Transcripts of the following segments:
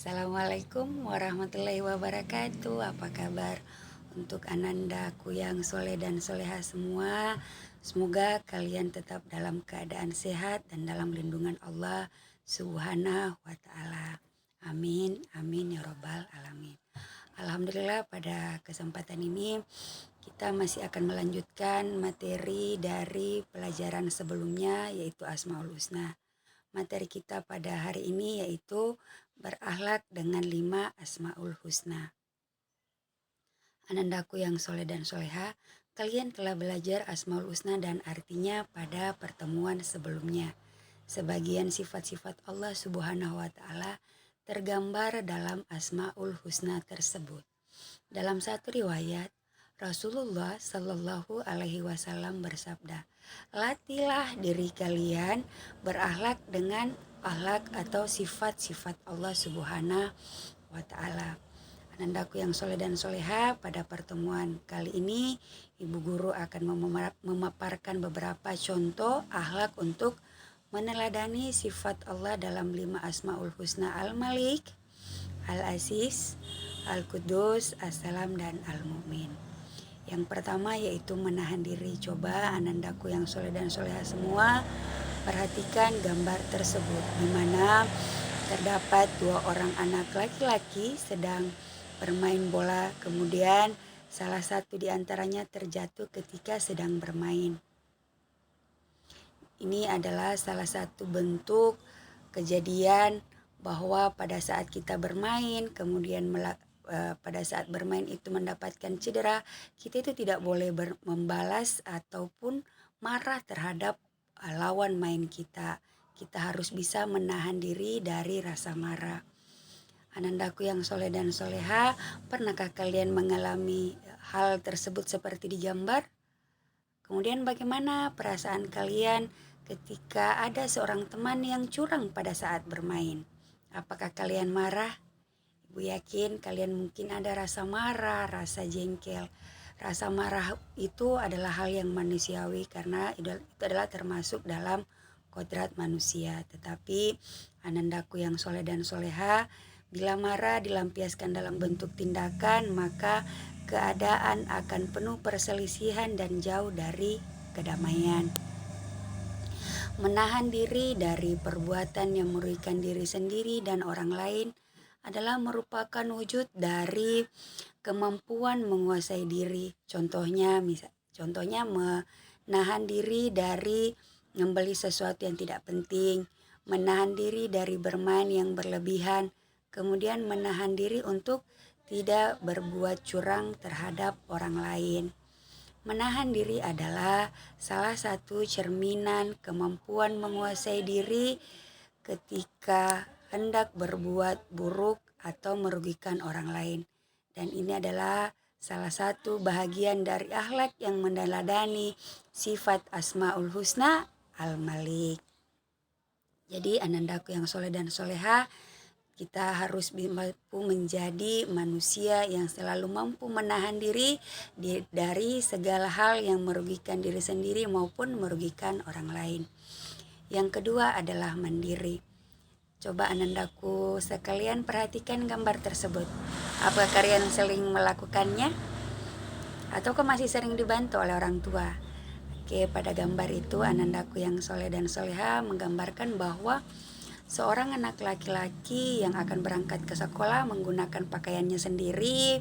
Assalamualaikum warahmatullahi wabarakatuh. Apa kabar untuk anandaku yang soleh dan soleha semua? Semoga kalian tetap dalam keadaan sehat dan dalam lindungan Allah Subhanahu wa Ta'ala. Amin, amin ya Rabbal Alamin. Alhamdulillah, pada kesempatan ini kita masih akan melanjutkan materi dari pelajaran sebelumnya, yaitu Asmaul Husna. Materi kita pada hari ini yaitu berakhlak dengan 5 Asmaul Husna. Anandaku yang soleh dan soleha, kalian telah belajar Asmaul Husna dan artinya pada pertemuan sebelumnya. Sebagian sifat-sifat Allah Subhanahu wa Ta'ala tergambar dalam Asmaul Husna tersebut. Dalam satu riwayat, Rasulullah Shallallahu Alaihi Wasallam bersabda, "Latihlah diri kalian berakhlak dengan akhlak atau sifat-sifat Allah Subhanahu wa Ta'ala." Anandaku yang soleh dan soleha, pada pertemuan kali ini Ibu Guru akan memaparkan beberapa contoh akhlak untuk meneladani sifat Allah dalam 5 Asmaul Husna: Al-Malik, Al-Aziz, Al-Qudus, As-Salam, dan Al-Mu'min. Yang pertama yaitu menahan diri. Coba anandaku yang soleh dan soleha semua perhatikan gambar tersebut, di mana terdapat 2 orang anak laki-laki sedang bermain bola. Kemudian salah satu di antaranya terjatuh ketika sedang bermain. Ini adalah salah satu bentuk kejadian bahwa pada saat kita bermain, kemudian pada saat bermain itu mendapatkan cedera, kita itu tidak boleh membalas ataupun marah terhadap lawan main kita. Kita harus bisa menahan diri dari rasa marah. Anandaku yang soleh dan soleha, pernahkah kalian mengalami hal tersebut seperti di gambar? Kemudian bagaimana perasaan kalian ketika ada seorang teman yang curang pada saat bermain? Apakah kalian marah? Ibu yakin kalian mungkin ada rasa marah, rasa jengkel. Rasa marah itu adalah hal yang manusiawi karena itu adalah termasuk dalam kodrat manusia. Tetapi anandaku yang soleh dan soleha, bila marah dilampiaskan dalam bentuk tindakan, maka keadaan akan penuh perselisihan dan jauh dari kedamaian. Menahan diri dari perbuatan yang merugikan diri sendiri dan orang lain adalah merupakan wujud dari kemampuan menguasai diri. Contohnya menahan diri dari membeli sesuatu yang tidak penting, menahan diri dari bermain yang berlebihan, kemudian menahan diri untuk tidak berbuat curang terhadap orang lain. Menahan diri adalah salah satu cerminan kemampuan menguasai diri ketika hendak berbuat buruk atau merugikan orang lain. Dan ini adalah salah satu bahagian dari akhlak yang meneladani sifat Asmaul Husna, Al-Malik. Jadi anandaku yang soleh dan soleha, kita harus mampu menjadi manusia yang selalu mampu menahan diri dari segala hal yang merugikan diri sendiri maupun merugikan orang lain. Yang kedua adalah mandiri. Coba anandaku sekalian perhatikan gambar tersebut. Apakah kalian sering melakukannya? Ataukah masih sering dibantu oleh orang tua? Oke, pada gambar itu anandaku yang soleh dan soleha menggambarkan bahwa seorang anak laki-laki yang akan berangkat ke sekolah menggunakan pakaiannya sendiri,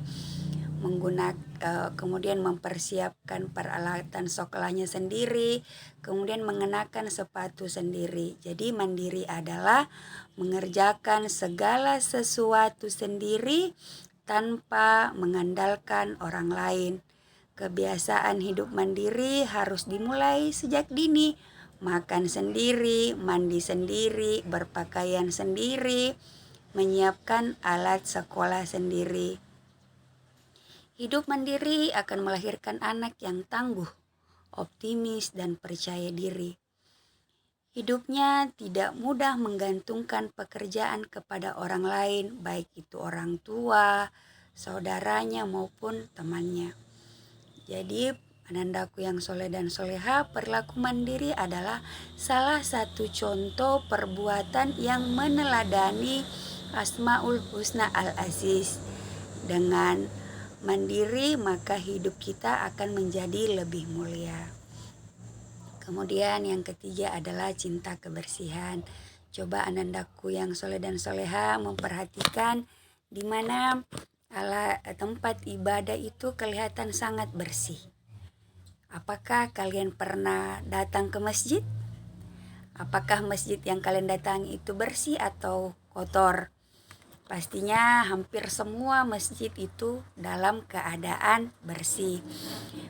kemudian mempersiapkan peralatan sekolahnya sendiri, kemudian mengenakan sepatu sendiri. Jadi mandiri adalah mengerjakan segala sesuatu sendiri tanpa mengandalkan orang lain. Kebiasaan hidup mandiri harus dimulai sejak dini. Makan sendiri, mandi sendiri, berpakaian sendiri, menyiapkan alat sekolah sendiri. Hidup mandiri akan melahirkan anak yang tangguh, optimis, dan percaya diri. Hidupnya tidak mudah menggantungkan pekerjaan kepada orang lain, baik itu orang tua, saudaranya, maupun temannya. Jadi anandaku yang soleh dan soleha, perilaku mandiri adalah salah satu contoh perbuatan yang meneladani Asmaul Husna Al-Aziz. Dengan mandiri maka hidup kita akan menjadi lebih mulia. Kemudian yang ketiga adalah cinta kebersihan. Coba anandaku yang soleh dan soleha memperhatikan di mana tempat ibadah itu kelihatan sangat bersih. Apakah kalian pernah datang ke masjid? Apakah masjid yang kalian datangi itu bersih atau kotor? Pastinya hampir semua masjid itu dalam keadaan bersih.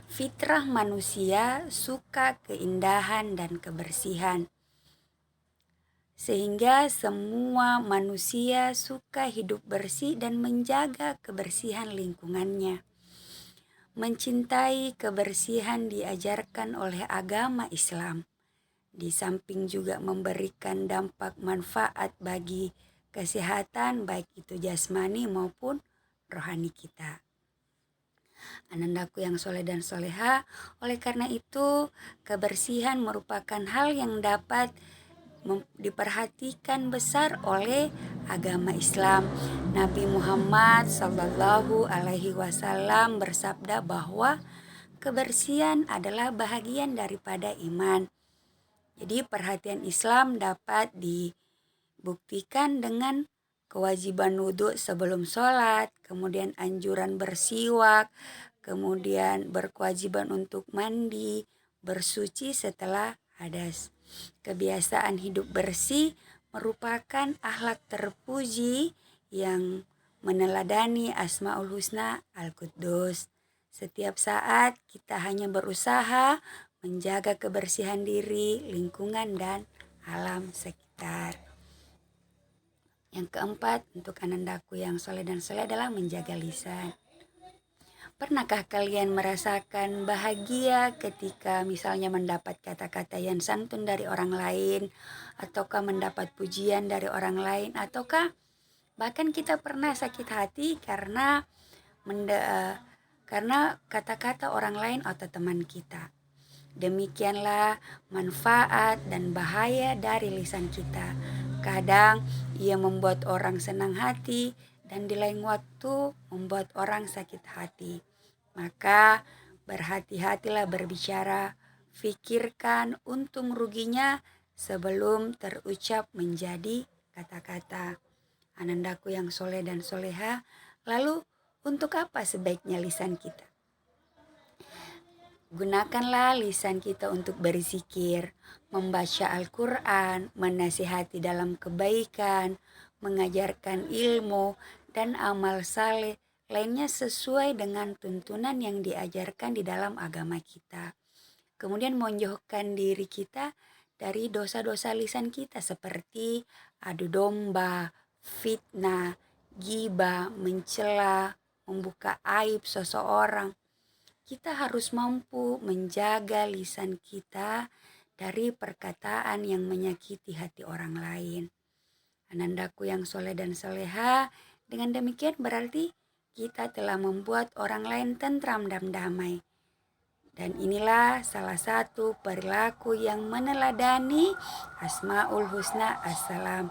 Fitrah manusia suka keindahan dan kebersihan. Sehingga semua manusia suka hidup bersih dan menjaga kebersihan lingkungannya. Mencintai kebersihan diajarkan oleh agama Islam. Di samping juga memberikan dampak manfaat bagi kesehatan baik itu jasmani maupun rohani kita. Anandaku yang soleh dan soleha, oleh karena itu kebersihan merupakan hal yang dapat diperhatikan besar oleh agama Islam. Nabi Muhammad Sallallahu Alaihi Wasallam bersabda bahwa kebersihan adalah bahagian daripada iman. Jadi perhatian Islam dapat dibuktikan dengan kewajiban wudhu sebelum sholat, kemudian anjuran bersiwak, kemudian berkewajiban untuk mandi, bersuci setelah hadas. Kebiasaan hidup bersih merupakan akhlak terpuji yang meneladani Asmaul Husna Al-Quddus. Setiap saat kita hanya berusaha menjaga kebersihan diri, lingkungan, dan alam sekitar. Yang keempat, untuk anandaku yang soleh dan soleh adalah menjaga lisan. Pernahkah kalian merasakan bahagia ketika misalnya mendapat kata-kata yang santun dari orang lain, ataukah mendapat pujian dari orang lain, ataukah bahkan kita pernah sakit hati karena kata-kata orang lain atau teman kita. Demikianlah manfaat dan bahaya dari lisan kita. Kadang ia membuat orang senang hati dan di lain waktu membuat orang sakit hati. Maka berhati-hatilah berbicara, fikirkan untung ruginya sebelum terucap menjadi kata-kata. Anandaku yang soleh dan soleha, lalu untuk apa sebaiknya lisan kita? Gunakanlah lisan kita untuk berzikir, membaca Al-Quran, menasihati dalam kebaikan, mengajarkan ilmu, dan amal saleh lainnya sesuai dengan tuntunan yang diajarkan di dalam agama kita. Kemudian menjauhkan diri kita dari dosa-dosa lisan kita seperti adu domba, fitnah, ghibah, mencela, membuka aib seseorang. Kita harus mampu menjaga lisan kita dari perkataan yang menyakiti hati orang lain. Anandaku yang soleh dan soleha, dengan demikian berarti kita telah membuat orang lain tentram dan damai. Dan inilah salah satu perilaku yang meneladani Asmaul Husna Assalam.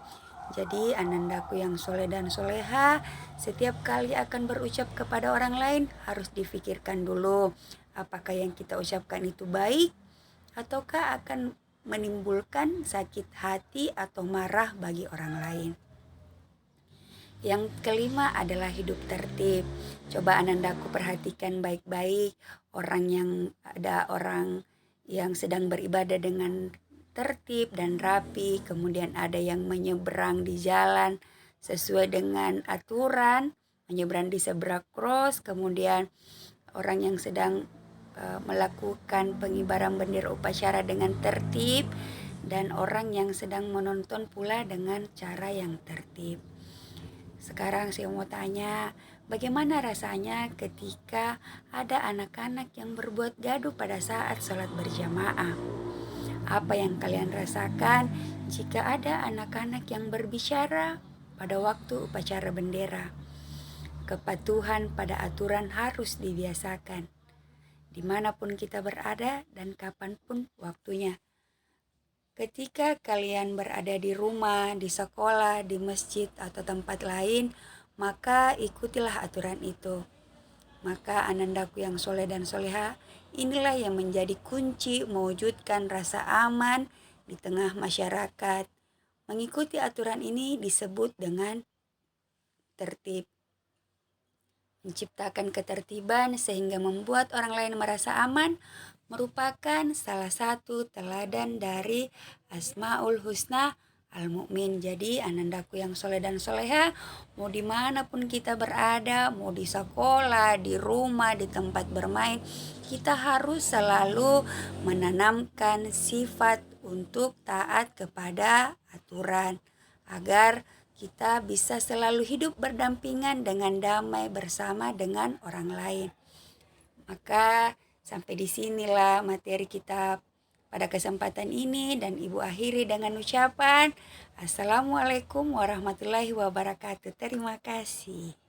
Jadi anandaku yang soleh dan soleha, setiap kali akan berucap kepada orang lain harus difikirkan dulu apakah yang kita ucapkan itu baik ataukah akan menimbulkan sakit hati atau marah bagi orang lain. Yang kelima adalah hidup tertib. Coba anandaku perhatikan baik-baik ada orang yang sedang beribadah dengan tertib dan rapi, kemudian ada yang menyeberang di jalan sesuai dengan aturan, menyeberang di zebra cross, kemudian orang yang sedang melakukan pengibaran bendera upacara dengan tertib, dan orang yang sedang menonton pula dengan cara yang tertib. Sekarang saya mau tanya, bagaimana rasanya ketika ada anak-anak yang berbuat gaduh pada saat sholat berjamaah? Apa yang kalian rasakan jika ada anak-anak yang berbicara pada waktu upacara bendera? Kepatuhan pada aturan harus dibiasakan, dimanapun kita berada dan kapanpun waktunya. Ketika kalian berada di rumah, di sekolah, di masjid, atau tempat lain, maka ikutilah aturan itu. Maka anandaku yang soleh dan soleha, inilah yang menjadi kunci mewujudkan rasa aman di tengah masyarakat. Mengikuti aturan ini disebut dengan tertib. Menciptakan ketertiban sehingga membuat orang lain merasa aman merupakan salah satu teladan dari Asmaul Husna Al-Mu'min. Jadi anandaku yang soleh dan soleha, mau dimanapun kita berada, mau di sekolah, di rumah, di tempat bermain, kita harus selalu menanamkan sifat untuk taat kepada aturan agar kita bisa selalu hidup berdampingan dengan damai bersama dengan orang lain. Maka sampai di sinilah materi kita pada kesempatan ini, dan Ibu akhiri dengan ucapan Assalamualaikum warahmatullahi wabarakatuh. Terima kasih.